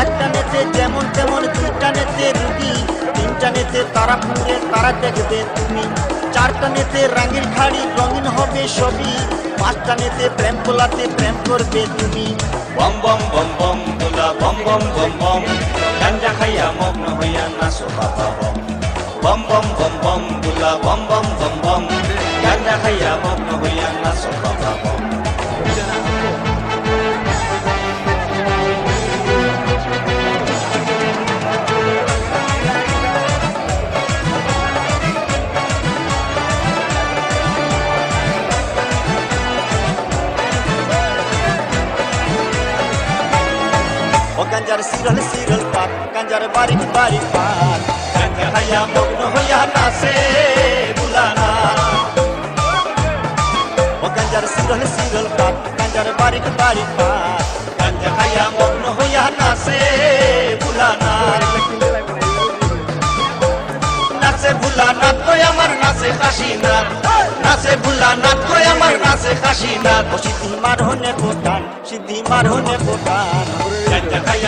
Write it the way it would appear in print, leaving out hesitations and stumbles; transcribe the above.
একটা নেতে যেমন তেমন, দুইটা নেতে রুগী, তিনটা নেতে তারা পুরে তারা দেখবে তুমি, চারটা নেতে রাঙের খাড়ি রঙিন হবে সবই, পাঁচটা নেতে প্রেম তোলাতে প্রেম করবে তুমি। বম বম বম বম তোলা বম বম বম বম, গাঞ্জা খাইয়া মগ্ন হইয়া নাচো বাবা বম। বম বম বম বম তোলা বম বম বম বম, গাঞ্জা খাইয়া মগ্ন হইয়া নাচো বাবা বম। ও গাঞ্জার সিরল সিরল পাত, গাঞ্জার বারিক বারিক পাত, গাঞ্জা খাইয়া মগ্ন হইয়া নাচে বুলানা। ও গাঞ্জার সিরল সিরল পাত, গাঞ্জার বারিক বারিক পাত, গাঞ্জা খাইয়া মগ্ন হইয়া নাচে বুলানা। নাচে বুলানা কই আমার নাচে কাশীনাথ, নাচে বুলানা কই আমার নাচে কাশীনাথ। ও সিদ্ধি মার হনে ভুটান, সিদ্ধি মার হনে ভুটান। গাঞ্জা খাইয়া